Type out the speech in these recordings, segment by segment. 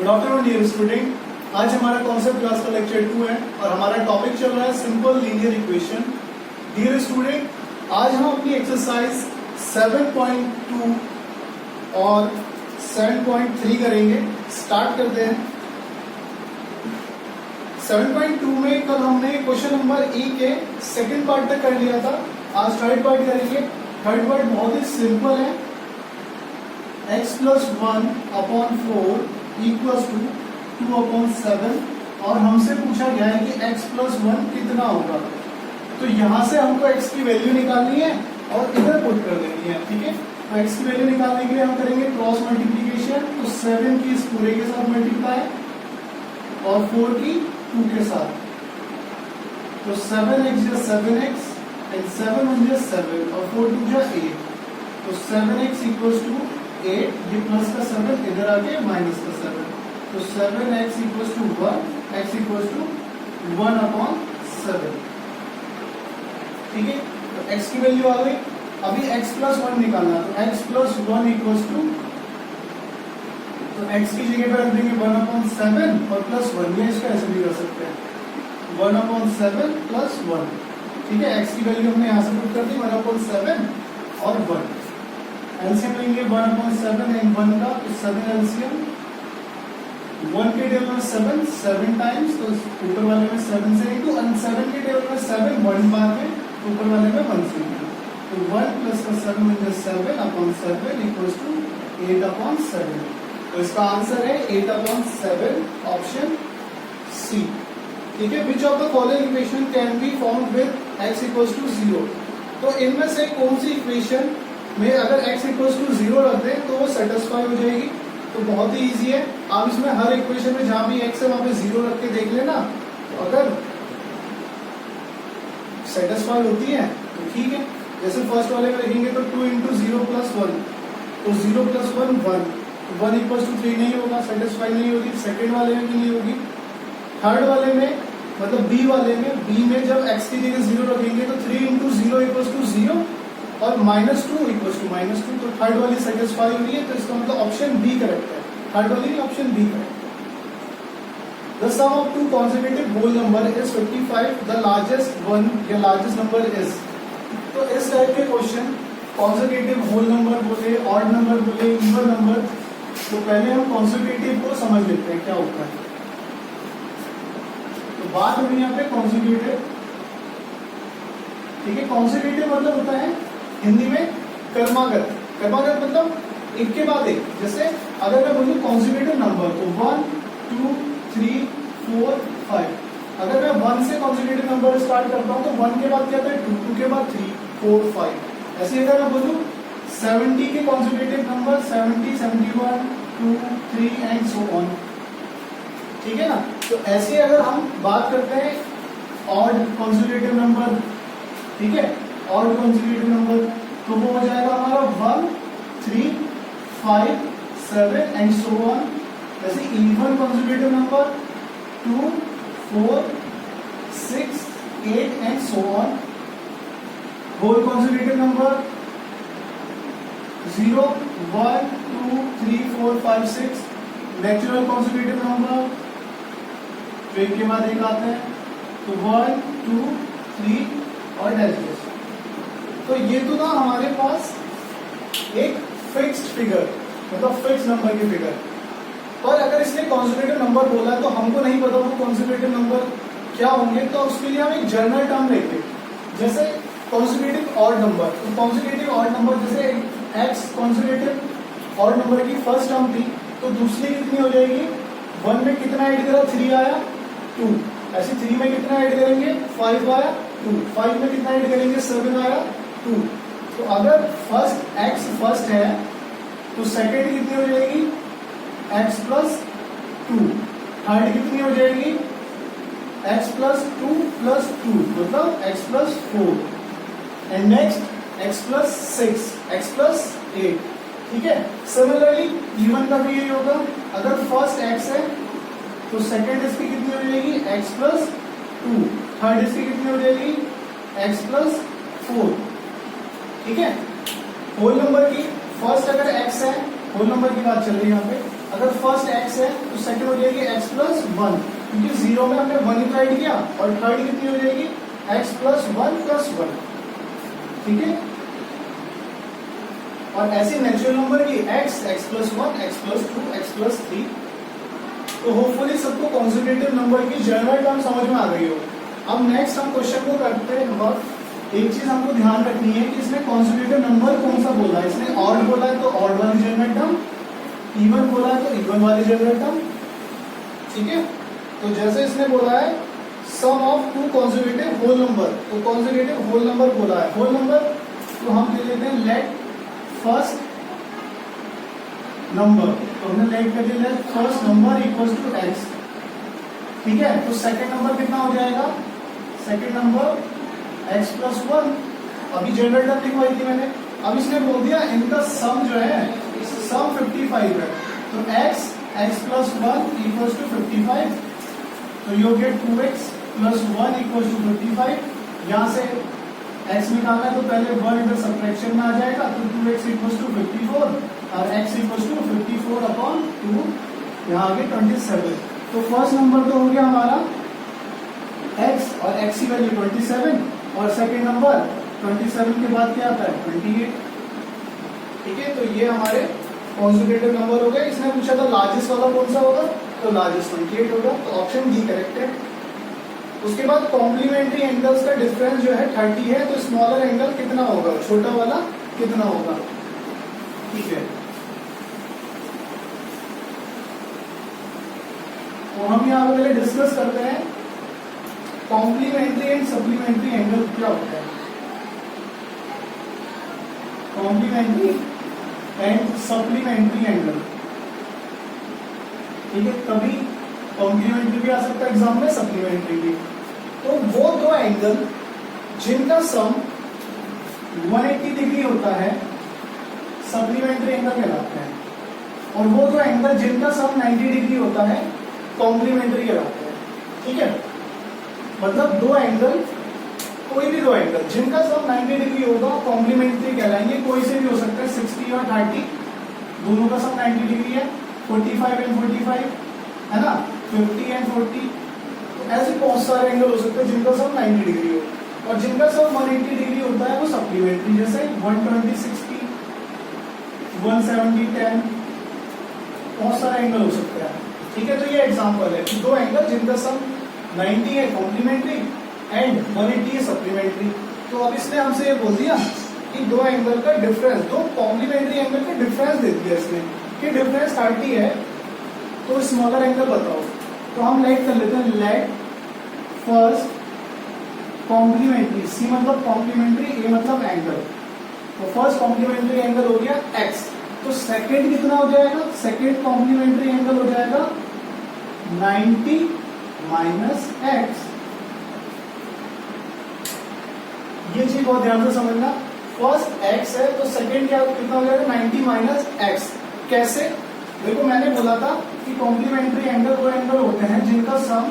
Afternoon dear student, आज हमारा concept class का लेक्चर 2 है और हमारा टॉपिक चल रहा है simple linear equation. Dear student, आज हम अपनी एक्सरसाइज 7.2 और 7.3 करेंगे। स्टार्ट करते हैं। 7.2 में कल हमने क्वेश्चन नंबर ए के सेकंड पार्ट तक कर लिया था। आज थर्ड पार्ट करेंगे। थर्ड पार्ट बहुत ही सिंपल है। x plus 1 upon 4 equals to 2 upon 7 और हमसे पूछा गया है कि x plus 1 कितना होगा। तो यहां से हमको x की वैल्यू निकालनी है और इधर पुट कर देनी है। ठीक है, तो x की वैल्यू निकालने के लिए हम करेंगे क्रॉस मल्टीप्लीकेशन। तो 7 की इस पूरे के साथ मल्टीप्लाई और 4 की 2 के साथ। तो 7x is 7x and 7 is 7 और 4 2 is 8। तो 7x equals to 8, ये प्लस का 7 इधर आके माइनस का 7। तो 7x equals to 1, x equals to 1 upon 7। ठीक है, तो x की वैल्यू आ गई। अभी x plus 1 निकालना, तो x plus 1 equals to, तो x की जगह पे रख देंगे 1 upon 7 और प्लस 1। ये इसका ऐसे भी कर सकते हैं 1 upon 7 plus 1। ठीक है, x की वैल्यू हमने यहाँ से पुट कर दी 1 upon 7 और 1। एलसीएम लेंगे 1 upon 7 एंड 1 का, तो 7 एलसीएम। 1 के टेबल में 7 टाइम्स, तो ऊपर वाले में 7 से इंटू, और 7 के टेबल में 7 1 बार में, ऊपर वाले में 1 से इंटू। तो 1 प्लस का 7 मतलब 7 upon 7 इक्वल्स टू 8 upon 7। तो इसका आंसर है 8 upon 7, ऑप्शन सी। ठीक है, which of the following equation can be found with x equals to 0। तो इनमें से कौन सी इक्वेशन में अगर x इक्वल्स टू 0 रख दें तो वो सेटिस्फाई हो जाएगी। तो बहुत ही इजी है। आप इसमें हर इक्वेशन में जहां भी x है वहां पे 0 रख के देख लेना। तो अगर सेटिस्फाई होती है तो ठीक है। जैसे फर्स्ट वाले में देखेंगे तो 2 इंटू 0 प्लस 1, तो 0 प्लस 1 1, 1 इक्वल्स टू 3 नहीं होगा, सेटिस्फाई नहीं होगी। सेकेंड वाले में भी नहीं होगी। थर्ड वाले में मतलब बी वाले में, बी में जब x की जगह 0 रखेंगे तो 3 इंटू 0 इक्वल्स टू 0 और -2 इक्वल्स टू -2। तो थर्ड वाली सेटिस्फाई हो रही है, तो इसका मतलब ऑप्शन बी करेक्ट है। थर्ड वाली नहीं, option B correct. The sum of two consecutive whole number is 55, the largest one या लार्जेस्ट नंबर इज। तो इस टाइप के क्वेश्चन कॉन्सेक्यूटिव होल नंबर बोले, ऑड नंबर बोले, इवन नंबर, तो पहले हम कॉन्सेक्यूटिव को समझ लेते हैं क्या होता है। तो बात हो रही है यहाँ पे कॉन्सेक्यूटिव। ठीक है, कॉन्सेक्यूटिव मतलब होता है हिंदी में क्रमागत। क्रमागत मतलब एक के बाद एक। जैसे अगर मैं बोलूं कॉन्सेक्यूटिव नंबर तो 1 2 3 4 5। अगर मैं 1 से कॉन्सेक्यूटिव नंबर स्टार्ट करता हूं तो 1 के बाद क्या आता है 2, 2 के बाद 3 4 5। ऐसे अगर मैं बोलूं 70 के consecutive number 70 71 2 3 and so on. ठीक है ना। तो ऐसे अगर हम बात करते हैं ऑड कॉन्सेक्यूटिव नंबर, ठीक है, ऑड कॉन्सेक्यूटिव नंबर, तो वो हो जाएगा हमारा 1 3 5 7 एंड सो ऑन। जैसे even consecutive number 2 4 6 8 and so on. Whole consecutive number 0 1 2 3 4 5 6। Natural consecutive number जो एक के बाद एक आते हैं, तो 1 2 3 और डैश। तो ये तो ना हमारे पास एक फिक्स्ड फिगर, मतलब फिक्स नंबर की फिगर। पर अगर इसने कॉन्सेक्यूटिव नंबर बोला है तो हमको नहीं पता वो कॉन्सेक्यूटिव नंबर क्या होंगे, तो उसके लिए हम एक जनरल टर्म लेते हैं। जैसे कॉन्सेक्यूटिव ऑड नंबर, तो कॉन्सेक्यूटिव ऑड नंबर जैसे x कॉन्सेक्यूटिव ऑड नंबर की फर्स्ट टर्म थी, तो दूसरी कितनी हो जाएगी। 1 में कितना ऐड करा, 3 आया 2। ऐसे 3 में कितना ऐड करेंगे, 5 आया 2। 5 में कितना ऐड करेंगे, 7 आया 2। तो अगर फर्स्ट x फर्स्ट है तो सेकेंड कितनी हो जाएगी, x प्लस 2। थर्ड कितनी हो जाएगी, x प्लस 2 प्लस 2 मतलब x plus 4। And next x plus 6, x plus 8। ठीक है, सिमिलरली इवन का भी यही होगा। अगर फर्स्ट x है तो सेकेंड इसकी कितनी हो जाएगी, x प्लस 2। थर्ड इसकी कितनी हो जाएगी, x प्लस 4। ठीक है, होल नंबर की फर्स्ट अगर x है, होल नंबर की बात चल रही है यहाँ पे, अगर फर्स्ट x है तो सेकंड हो जाएगी x प्लस 1, क्योंकि जीरो में हमने 1 इंक्लूड किया, और थर्ड कितनी हो जाएगी x प्लस 1 प्लस 1, ठीक है। और ऐसे नेचुरल नंबर की x, x plus 1, x plus 2, x plus 3। तो होपफुली सबको कॉन्जुगेटिव नंबर की जनरल टर्म समझ में आ गई हो। अब नेक्स्ट हम क्वेश्चन को करते हैं। एक चीज हमको ध्यान रखनी है कि इसने कॉन्जुगेटिव नंबर कौन सा बोला है। इसने ऑड बोला है तो ऑड वाली जनरल टर्म, इवन बोला है तो इवन वाली जनरल टर्म, ठीक है। तो जैसे इसने बोला है sum of two conjugative whole number, तो कॉन्जुगेटिव होल नंबर बोला है। होल नंबर तो हम ले लेते हैं लेट फर्स्ट नंबर, तो हमने लेट कर दिया first number equals to x, ठीक है। तो सेकंड नंबर कितना हो जाएगा, सेकंड नंबर x प्लस 1, अभी जनरल टर्म लिखवाई थी मैंने। अब इसने बोल दिया इनका सम जो है सम 55 है, तो x प्लस 1 इक्वल्स टू 55, तो you get 2x plus 1 equals to 55। यहाँ से x निकालना है तो पहले 1 इधर सब्ट्रैक्शन में आ जाएगा, तो 2x इक्वल्स टू 54 और x इक्वल्स टू 54 अपॉन 2, यहाँ आगे 27। तो फर्स्ट नंबर तो हो गया हमारा x और x की वैल्यू 27, और सेकेंड नंबर 27 के बाद क्या आता है 28, ठीक है। तो ये हमारे कॉन्जुगेटिव नंबर हो गए। इसने पूछा था लार्जेस्ट वाला कौन सा होगा, तो लार्जेस्ट 28 होगा, तो ऑप्शन डी करेक्ट है। उसके बाद कॉम्प्लीमेंट्री एंगल्स का डिफरेंस जो है 30 है, तो स्मॉलर एंगल कितना होगा, छोटा वाला कितना होगा, ठीक है। तो हम यहाँ पे पहले डिस्कस करते हैं कॉम्प्लीमेंट्री एंड सप्लीमेंट्री एंगल क्या होता है। कॉम्प्लीमेंट्री एंड सप्लीमेंट्री एंगल, ठीक है। कभी कॉम्प्लीमेंट्री भी आ सकता है एग्जाम में, सप्लीमेंट्री भी। तो वो दो एंगल जिनका सम 180 डिग्री होता है सप्लीमेंट्री एंगल कहलाते हैं, और वो दो एंगल जिनका सम 90 डिग्री होता है कॉम्प्लीमेंट्री कहलाते हैं, ठीक है। मतलब दो एंगल, कोई भी दो एंगल जिनका सम 90 डिग्री होगा कॉम्प्लीमेंट्री कहलाएंगे। कोई से भी हो सकता है, 60 और 30 दोनों का सम 90 डिग्री है, 45 एंड 45 है ना, 50 एंड 40। तो ऐसे बहुत सारे एंगल हो सकते हैं जिनका सम 90 डिग्री हो, और जिनका सम 180 डिग्री होता है वो सप्लीमेंट्री, जैसे 120 60, 170 10, बहुत सारे एंगल हो सकते हैं, ठीक है। तो ये एग्जांपल है कि दो एंगल जिनका सम 90 है कॉम्प्लीमेंट्री एंड 180 है सप्लीमेंट्री। तो अब इसने हमसे ये बोल दिया कि दो एंगल का डिफरेंस, दो कॉम्प्लीमेंट्री एंगल का डिफरेंस दे दिया इसने कि डिफरेंस 30 है, तो स्मॉलर एंगल बताओ। तो हम लेट कर लेते हैं लेट फर्स्ट कॉम्प्लीमेंट्री, सी मतलब कॉम्प्लीमेंट्री, ए मतलब एंगल। तो फर्स्ट कॉम्प्लीमेंट्री एंगल हो गया x, तो सेकेंड कितना हो जाएगा, सेकेंड कॉम्प्लीमेंट्री एंगल हो जाएगा 90 माइनस x। ये चीज बहुत ध्यान से समझना, फर्स्ट x है तो सेकेंड क्या कितना हो जाएगा 90 माइनस x। कैसे, देखो मैंने बोला था कि कॉम्प्लीमेंट्री एंगल वो एंगल होते हैं जिनका सम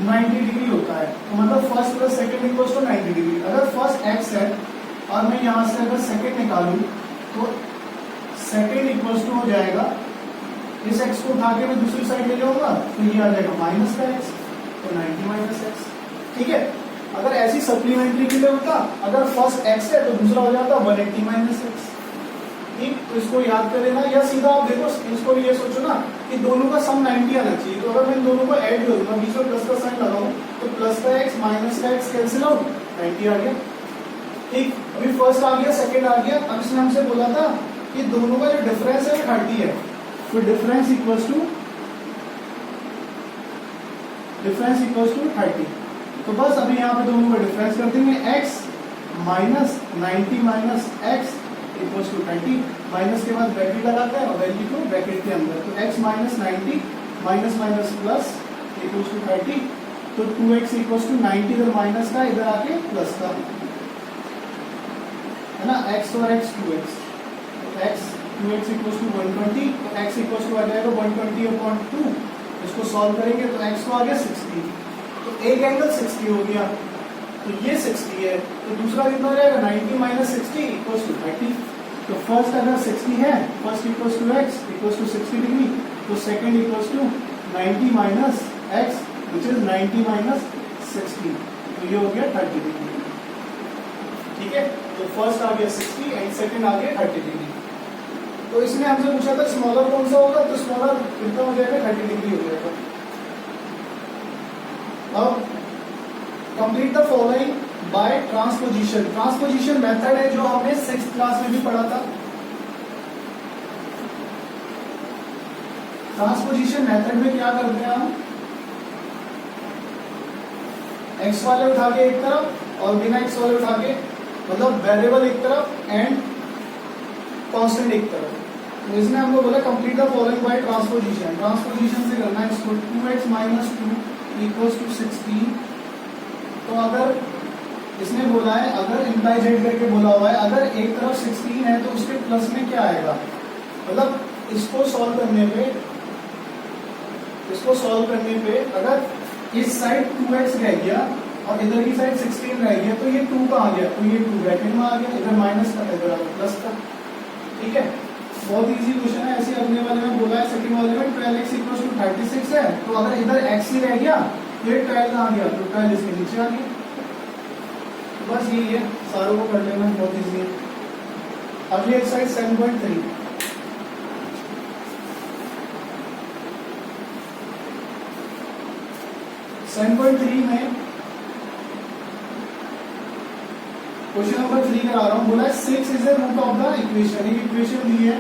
90 डिग्री होता है, तो मतलब first plus second equals to 90 degree. अगर फर्स्ट x है और मैं यहां से अगर सेकेंड निकालूं तो सेकेंड इक्वल्स टू हो जाएगा, इस x को उठा के मैं दूसरी साइड ले जाऊंगा तो ये आ जाएगा माइनस का x, तो 90 माइनस x, ठीक है। अगर ऐसी सप्लीमेंट्री के लिए होता, अगर फर्स्ट x है तो दूसरा हो जाता 180 माइनस x, ठीक। तो इसको याद कर लेना, या सीधा आप देखो इसको ये सोचो ना कि दोनों का सम 90 आना चाहिए। तो अगर मैं दोनों को ऐड करूंगा, बीच में प्लस का साइन लगाऊं तो प्लस का x माइनस का x कैंसिल आउट, 90 आ गया, ठीक। अभी फर्स्ट आ गया, सेकेंड आ गया। अब इसने हमसे बोला था कि दोनों का जो डिफरेंस है 30 है, तो डिफरेंस इक्वल्स टू 30। तो बस अभी यहाँ पे दोनों का डिफरेंस कर देंगे, x minus 90 minus x equals to 30, minus के बाद ब्रैकेट लगाते हैं और वैल्यू को ब्रैकेट के अंदर, तो x minus 90 minus minus plus equals to 30, तो 2x इक्वल्स टू 90 इधर माइनस का, इधर आके प्लस का, है ना, x और x 2x, तो x 2x इक्वल्स टू 120, तो x इक्वल्स टू आ जाएगा 120 अपॉन 2। इसको सॉल्व करेंगे तो x को आ गया 60, तो एक एंगल 60 हो गया, तो ये 60 है, तो दूसरा कितना हो जाएगा 90 माइनस 60 इक्वल्स टू 30। तो फर्स्ट अगर 60 है, first equals to x equals to 60 degree, तो second equals to 90 minus x which is 90 minus 60, तो ये हो गया 30 डिग्री। ठीक है, तो फर्स्ट आ गया 60 एंड सेकेंड आ गया 30 डिग्री। तो इसने हमसे पूछा था स्मॉलर कौन सा होगा, तो स्मॉलर कितना हो जाएगा, 30 डिग्री हो जाएगा। अब complete the following bye transposition. Transposition method है जो हमने 6th क्लास में भी पढ़ा था। ट्रांसपोजिशन मेथड में क्या करते हैं हम, एक्स वाले उठा के एक तरफ और बिना एक्स वाले उठा के, मतलब वेरिएबल एक तरफ एंड कांस्टेंट एक तरफ। तो इसने हमको बोला complete the following bye transposition. Transposition से करना है इसको, 2x माइनस 2 इक्वल्स टू 16। तो अगर इसने बोला है, अगर इम्प्लाई जेड करके बोला हुआ है, अगर एक तरफ 16 है तो उसके प्लस में क्या आएगा, मतलब इसको सॉल्व करने पे अगर इस साइड 2x रह गया और इधर की साइड 16 रह गया तो ये 2 का आ गया, तो ये 2 ब्रैकेट में आ गया, इधर माइनस का इधर प्लस का। ठीक है, बहुत इजी क्वेश्चन है। ऐसे अगले वाले में बोला है, सेकंड वाले में 12x इक्वल्स टू 36 है, तो अगर इधर x ही रह गया तो ये 12 कहाँ गया, तो 12 इसके नीचे आ गया। बस यही है, सारों को कर लेना, बहुत इजी है। अगली एक्सरसाइज 7.3। में क्वेश्चन नंबर 3 करा रहा हूं। बोला है 6 is the root of the equation. एक इक्वेशन दी है,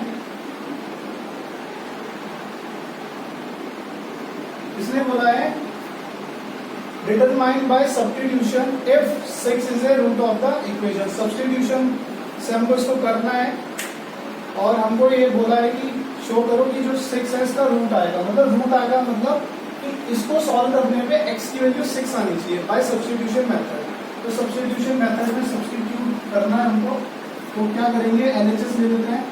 इसने बोला है determine by substitution if 6 is the root of the equation. Substitution से हमको इसको करना है और हमको ये बोला है कि शो करो कि जो 6 है इसका रूट आएगा, मतलब कि इसको सॉल्व करने पे x की वैल्यू 6 आनी चाहिए बाय सब्स्टिट्यूशन मेथड। तो सब्स्टिट्यूशन मेथड में सब्स्टिट्यूट करना है हमको, तो क्या करेंगे, एलएचएस ले लेते हैं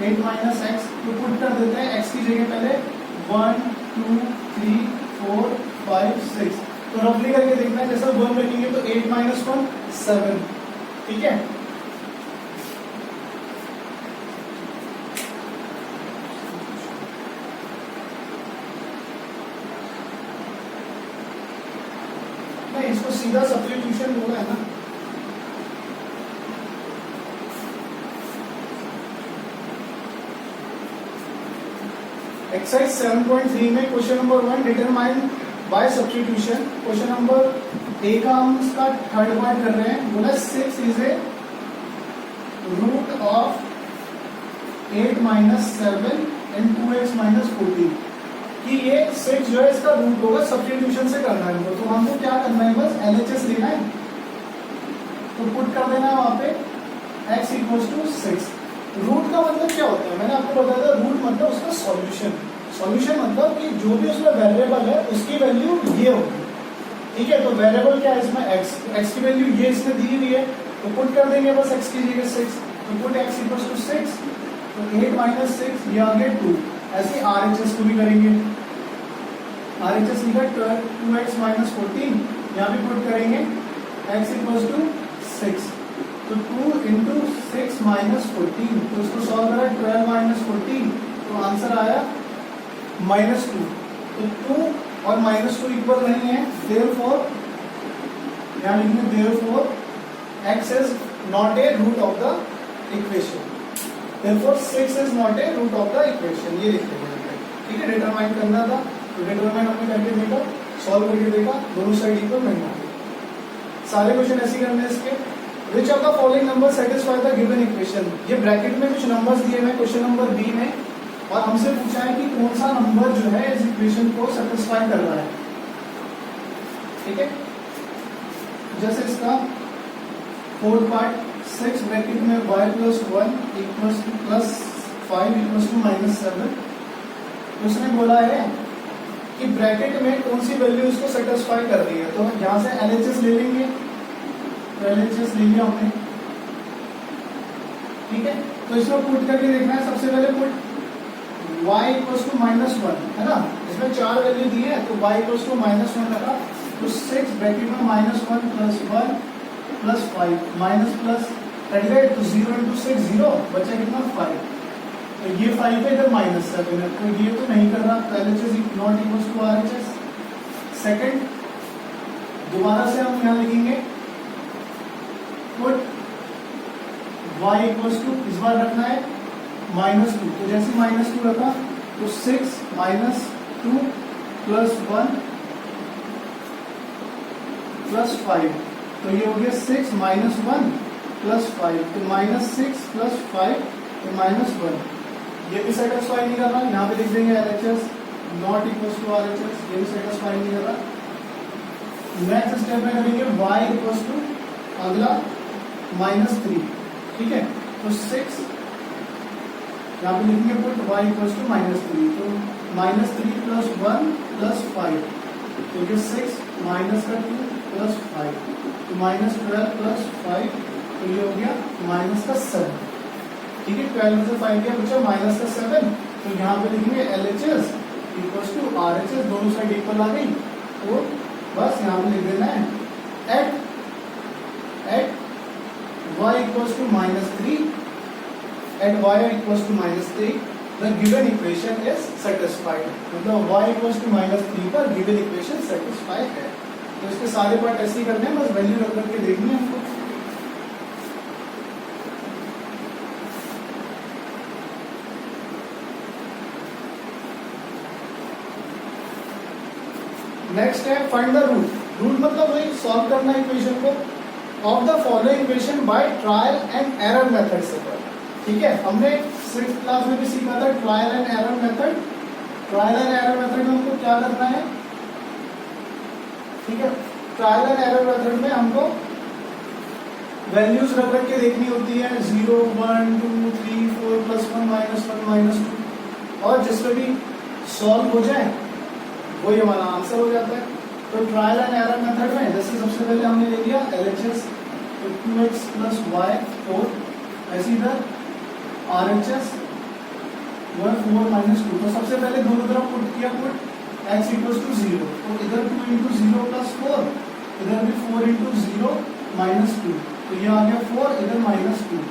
8 माइनस एक्स, तो पुट कर देते हैं x की जगह पहले 1 2 3 4 5 6। तो रफली करके देखना है, जैसा 1 रखेंगे तो 8 माइनस 1 7। ठीक है, इसको सीधा सब्स्टिट्यूशन बोला है ना। एक्सरसाइज 7.3 में question number 1 determine by substitution. Question number A का हम इसका थर्ड पार्ट कर रहे हैं। बोला 6 is a root of 8 minus 7 and 2x minus 14, कि ये 6 जो है इसका रूट होगा, सब्स्टिट्यूशन से करना है हमको। तो हमको क्या करना है, बस एलएचएस लेना है, तो पुट कर देना है वहां पे x इक्वल्स टू 6। रूट का मतलब क्या होता है, मैंने आपको बताया था, रूट मतलब उसका सॉल्यूशन। सॉल्यूशन मतलब कि जो भी उसमें वेरिएबल है उसकी वैल्यू ये होगी। ठीक है, तो वेरिएबल क्या है इसमें x की वैल्यू ये इसमें दी हुई है, तो पुट कर देंगे बस x की जगह 6, तो पुट x इक्वल्स टू 6, तो 8 माइनस 6 ये आ गया 2। ऐसे RHS को भी करेंगे, RHS लिखा 2x माइनस 14, यहाँ भी पुट करेंगे x इक्वल्स टू 6, तो 2 इंटू 6 माइनस 14, तो इसको सॉल्व करा 12 माइनस 14, तो आंसर आया -2। तो 2 और -2 इक्वल नहीं है, देयरफॉर यहाँ लिखेंगे therefore x is not a root of the equation, therefore 6 is not a root of the equation, ये लिख लेंगे। ठीक है, डिटरमाइन करना था, तो डिटरमाइन हमने करके देखा, सॉल्व करके देखा, दोनों साइड इक्वल नहीं आ गए। सारे क्वेश्चन ऐसे करने हैं इसके। विच of the following number satisfy the given equation. ये ब्रैकेट में कुछ नंबर्स दिए हुए क्वेश्चन नंबर बी में, और हमसे पूछा है कि कौन सा नंबर जो है इस इक्वेशन को सेटिस्फाई कर रहा है। ठीक है, जैसे इसका फोर्थ पार्ट 6 ब्रैकेट में y plus 1 equals to plus 5 equals to -7। उसने बोला है कि ब्रैकेट में कौन सी वैल्यू इसको सेटिस्फाई कर रही है, तो यहाँ से एलएचएस ले लेंगे, तो एलएचएस ले लिया हमने। ठीक है, तो इसमें पुट करके देखना है। सबसे पहले पुट y इक्वल्स टू -1 है ना, इसमें 4 वैल्यू दी है, तो y इक्वल्स टू -1 रखा, तो 6 ब्रैकेट में -1 plus 1 plus 5 minus plus cut गए, तो 0 इंटू 6 0, बचा कितना 5। तो ये 5 है, इधर -7 है, तो ये तो नहीं कर रहा, तो LHS not equal to RHS। Second, दोबारा से हम यहाँ लिखेंगे पुट y इक्वल टू, इस बार रखना है -2, तो जैसे -2 रखा तो 6 - 2 + 1 + 5, तो ये हो गया 6 - 1 + 5, तो -6 + 5 तो -1। ये भी सेटिस्फाई नहीं कर रहा, यहाँ पे लिख देंगे LHS not equal to RHS, ये भी सेटिस्फाई नहीं कर रहा। नेक्स्ट स्टेप में करेंगे y इक्वल टू अगला -3, ठीक है, तो 6 यहाँ पे लिखेंगे पुट y इक्वल टू -3, तो -3 + 1 + 5, तो ये 6 - 2 + 5, तो -12 + 5, तो ये हो गया -7, ठीक है। 12 में से 5 क्या बचा, -7, तो यहाँ पे लिखेंगे LHS इक्वल टू RHS, दोनों साइड इक्वल आ गई, तो बस यहाँ पे लिख देना है at y equal to -3, at y equal to -3 the given equation is satisfied, मतलब y इक्वल टू -3 पर गिवन इक्वेशन सेटिस्फाइड है। तो इसके सारे पार्ट ऐसे ही करने हैं, बस वैल्यू रख करके देखनी है हमको। नेक्स्ट है फाइंड द रूट। रूट मतलब वही सॉल्व करना इक्वेशन को of the following equation by trial and error method से, ठीक है। हमने 6th क्लास में भी सीखा था trial and error method. Trial and error method में हमको क्या करना है, ठीक है, ट्रायल एंड एरर मेथड में हमको वैल्यूज रख के देखनी होती है 0 1 2 3 4 +1 -1 -2, और जिसमें भी सॉल्व हो जाए वही हमारा आंसर हो जाता है। तो ट्रायल एंड एरर मेथड में जैसे सबसे पहले हमने ले लिया LHS, तो 2x + y 4, ऐसे इधर RHS 1 4 -2, तो सबसे पहले दोनों तरफ पुट किया, पुट x इक्वल टू 0, तो इधर 2 × 0 + 4, इधर भी 4 × 0 -2, तो ये आ गया 4, इधर -2,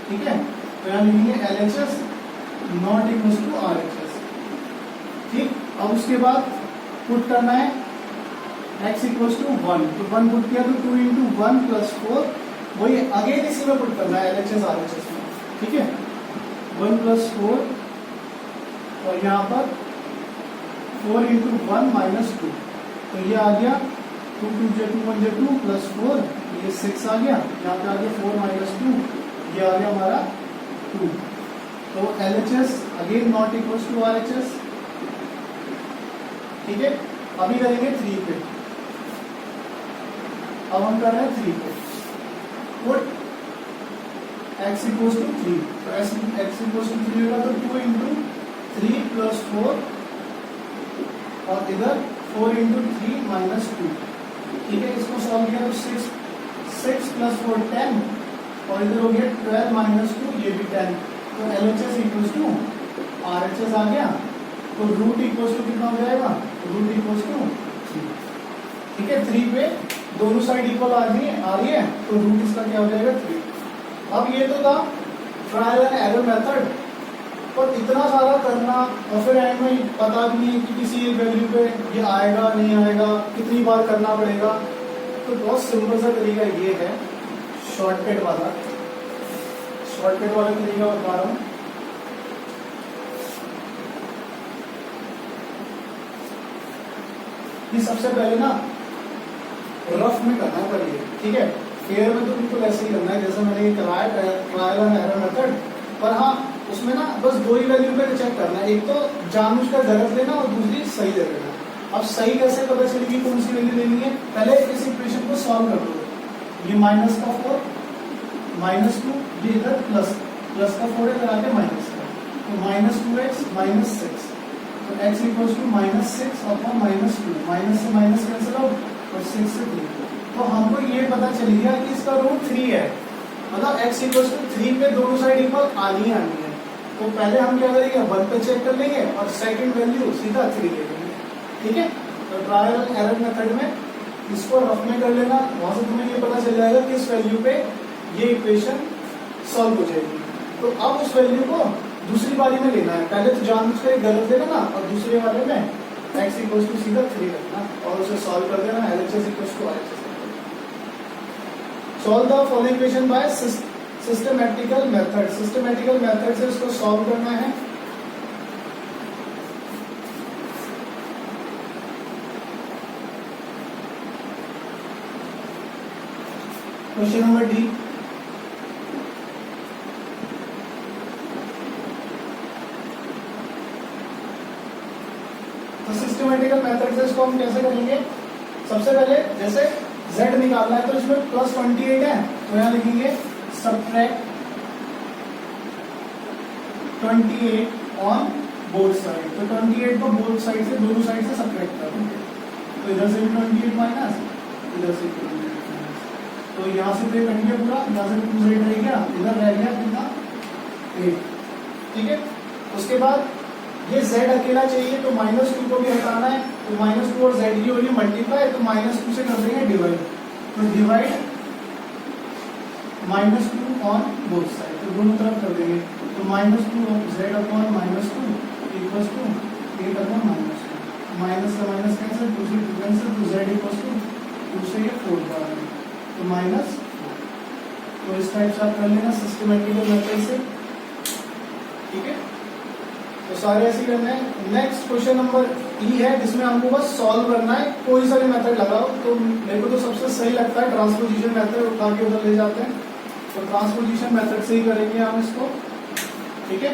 ठीक है। तो यहाँ लिखेंगे LHS not equal to RHS, ठीक। अब उसके बाद पुट करना है x इक्वल टू 1, तो 1 पुट किया तो 2 × 1 + 4, वही अगेन इसी में पुट करना है LHS RHS में, ठीक है। 1 + 4, और यहाँ पर 4 × 1 -2, तो ये आ गया 2 2 2 1 2 + 4, ये 6 आ गया, यहाँ पे आ गया 4 - 2, ये आ गया हमारा 2। तो LHS again not equal to RHS, ठीक है। अभी करेंगे 3 पे, अब हम कर रहे हैं 3 पे, पुट x इक्वल टू 3, तो x इक्वल टू 3 होगा, तो 2 × 3 + 4, और इधर 4 × 3 -2, ठीक है। इसको सॉल्व किया तो 6 + 4 10, और इधर हो गया 12 - 2, ये भी 10, तो LHS इक्वल टू RHS आ गया। तो रूट इक्वल टू कितना हो जाएगा, रूट इक्वल टू 3, ठीक है। 3 पे दोनों साइड इक्वल आ रही है, तो रूट इसका क्या हो जाएगा 3। अब ये तो था ट्रायल एंड एरर मेथड, पर इतना सारा करना और फिर एंड में पता भी नहीं कि किसी एक वैल्यू पे ये आएगा नहीं आएगा, कितनी बार करना पड़ेगा। तो बहुत सिंपल सा तरीका ये है, शॉर्टकट वाला तरीका बता रहा हूँ। ये सबसे पहले ना रफ में करना है पहले, ठीक है। फेयर में तो बिल्कुल ऐसे ही करना है जैसे मैंने ये कराया ट्रायल एंड एरर मेथड, पर हाँ उसमें ना बस 2 ही वैल्यू पे चेक करना है, एक तो जानबूझकर गलत लेना और दूसरी सही दे देना। अब सही कैसे पता चलेगी कौन सी वैल्यू लेनी है, पहले इस इक्वेशन को सॉल्व कर दो। ये -4 -2, ये इधर प्लस का 4 इधर आके माइनस का, तो -2x -6, तो x equal to -6 upon -2, minus से माइनस कैंसिल आउट और 6 से 3, तो हमको ये पता चल गया कि इसका रूट 3 है, मतलब x इक्वल टू 3 पे दोनों साइड इक्वल आनी है। तो पहले हम क्या करेंगे 1 पे चेक कर लेंगे और सेकंड वैल्यू सीधा 3 ले लेंगे, ठीक है। तो ट्रायल एरर मेथड में इसको रफ में कर लेना, वहां से तुम्हें ये पता चल जाएगा कि इस वैल्यू पे ये इक्वेशन सॉल्व हो जाएगी। तो अब उस वैल्यू को दूसरी बारी में लेना है, पहले तो जानबूझ कर गलत लेना ना, और दूसरे वाले में x इक्वल टू सीधा 3 रखना और उसे सॉल्व कर देना, LHS equal to RHS। Solve the following equation by systematical method. Systematical method से इसको सॉल्व करना है। क्वेश्चन नंबर डी, तो सिस्टमैटिकल मेथड से इसको हम कैसे करेंगे? सबसे पहले जैसे z निकालना है तो इसमें प्लस 28 है, तो यहां लिखेंगे सबट्रैक्ट 28 ऑन बोथ साइड। तो 28 को बोथ साइड से, दोनों साइड से सबट्रैक्ट कर देंगे, तो इधर से भी 28 माइनस, इधर से 28 माइनस, तो यहाँ से पे करेंगे पूरा, यहाँ से 2 साइड रह गया, इधर रह गया कितना 8। ठीक है, उसके बाद ये z अकेला चाहिए तो -2 को भी हटाना है, तो -2 और z की होगी मल्टीप्लाई, तो -2 से कर देंगे डिवाइड, तो डिवाइड -2 ऑन बोथ साइड, तो दोनों तरफ कर देंगे, तो -2 z upon -2 equals to 8 upon -2, minus से माइनस कैंसिल, 2 से 2 कैंसिल, तो z इक्वल्स टू 2 से ये 4 बार, तो -4। तो इस टाइप से आप कर लेना सिस्टमैटिकल मेथड से। ठीक है, तो सारे ऐसे करना है। नेक्स्ट क्वेश्चन नंबर ई है, जिसमें हमको बस सॉल्व करना है, कोई सा भी मेथड लगाओ। तो मेरे को तो सबसे सही लगता है ट्रांसपोजिशन मेथड, उठा के उधर ले जाते हैं, तो ट्रांसपोजिशन मेथड से ही करेंगे हम इसको। ठीक है,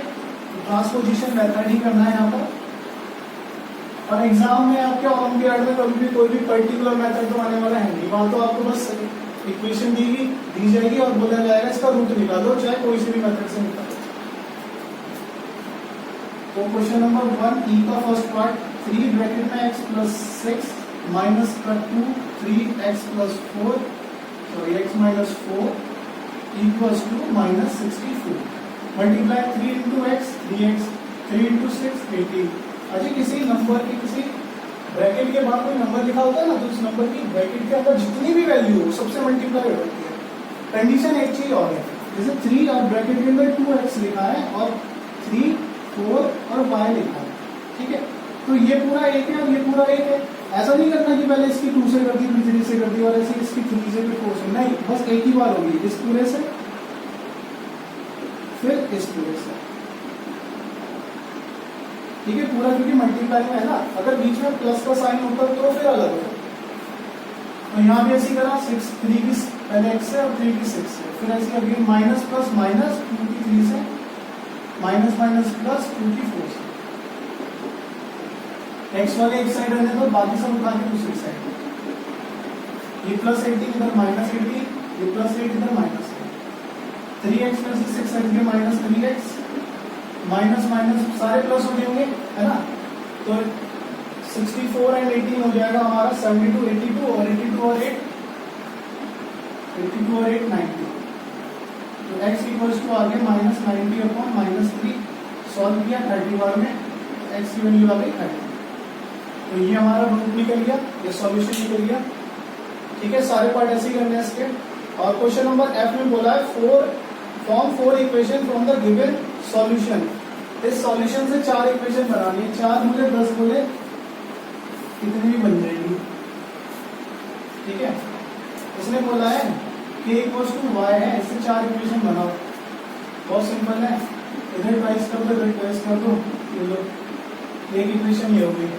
तो ट्रांसपोजिशन मेथड ही करना है यहाँ पर। और एग्जाम में आपके ओलंपियाड में कभी भी कोई भी पर्टिकुलर मेथड तो आने वाला है नहीं, वहां तो आपको बस इक्वेशन दी जाएगी और बोला जाएगा इसका रूट निकालो, चाहे कोई से भी मेथड से निकालो। तो क्वेश्चन नंबर 1 ई का फर्स्ट पार्ट, 3 ब्रैकेट में x प्लस 6 माइनस का 2 3x plus 4 sorry x minus 4 equals to minus 64, multiply 3 into x 3x 3 into 6 18। Ajay किसी नंबर की किसी ब्रैकेट के बाद कोई नंबर लिखा होता है ना, तो उस नंबर की ब्रैकेट के अंदर जितनी भी वैल्यू हो सबसे मल्टीप्लाई हो जाती है। कंडीशन एक चीज और है, जैसे 3 और ब्रैकेट के अंदर 2x लिखा है और 3 4 और y लिखा है। ठीक है, तो ये पूरा एक है और ये पूरा एक है। ऐसा नहीं करना कि पहले इसकी 2 से कर दी फिर 3 से कर दी और ऐसे इसकी 3 से फिर 4 से, नहीं, बस एक ही बार होगी, इस पूरे से फिर इस पूरे से। ठीक है, पूरा क्योंकि मल्टीप्लाई में है ना, अगर बीच में प्लस का साइन होता तो फिर अलग होता। तो यहाँ भी ऐसी करा 6 3 की पहले x से और 3 की 6 से, फिर ऐसी अगेन माइनस प्लस माइनस 2 की 3 से, माइनस माइनस प्लस 2 की 4 से। x वाले एक साइड रहने दो, बाकी सब उठा के दूसरी साइड, ये प्लस 18 इधर माइनस 18, ये प्लस 8 इधर माइनस 8, 3x में से 6 हट के माइनस 3x, माइनस माइनस सारे प्लस हो जाएंगे, है ना, तो 64 एंड 18 हो जाएगा हमारा 72 82 और 82 और 8 82 और 8 90। तो x इक्वल्स टू आगे माइनस 90 अपॉन माइनस 3, सॉल्व किया 30 बार में, x की वैल्यू आ गई 30। तो ये हमारा रूट निकल गया, ये सॉल्यूशन निकल गया। ठीक है, सारे पार्ट ऐसे ही करने हैं इसके। और क्वेश्चन नंबर एफ में बोला है form 4 equation from the given solution. इस सॉल्यूशन से 4 इक्वेशन बनानी है, 4 बोले 10 बोले कितनी भी बन जाएगी। ठीक है, इसने बोला है k इक्वल्स टू y है, इससे 4 इक्वेशन बनाओ। बहुत सिंपल है, इधर ट्राइस कर दो, इधर ट्राइस कर दो, ये लो एक इक्वेशन ये हो गई,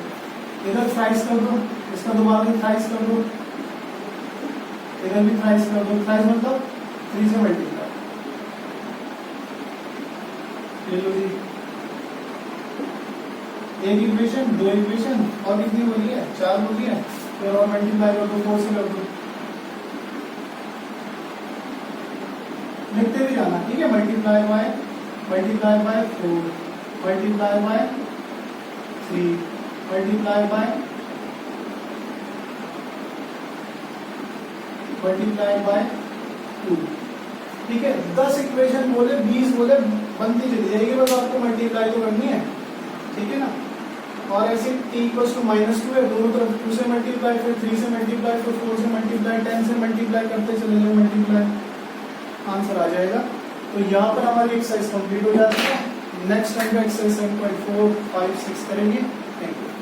इधर ट्राइस कर दो, इसका दोबारा ट्राइस कर दो, इधर भी ट्राइस कर दो, ट्राइस मतलब 3 से मल्टीप्लाई, ये लो जी एक इक्वेशन, 2 इक्वेशन और कितनी हो रही है 4 हो रही है, फिर और मल्टीप्लाई कर दो 4 से कर दो, लिखते भी जाना। ठीक है, multiply by 4 multiply by 3 multiply by 2। ठीक है, 10 इक्वेशन बोले 20 बोले बनती चली जाएगी, बस आपको मल्टीप्लाई तो करनी है। ठीक है ना, और ऐसे t इक्वल्स टू -2 है, दोनों तरफ 2 से मल्टीप्लाई, फिर 3 से मल्टीप्लाई, फिर 4 से मल्टीप्लाई, 10 से मल्टीप्लाई करते चले जाओ, मल्टीप्लाई आंसर आ जाएगा। तो यहाँ पर हमारी एक्सरसाइज कंप्लीट हो जाती है। नेक्स्ट टाइम का एक्सरसाइज 7.4, 5, 6 करेंगे। Thank you.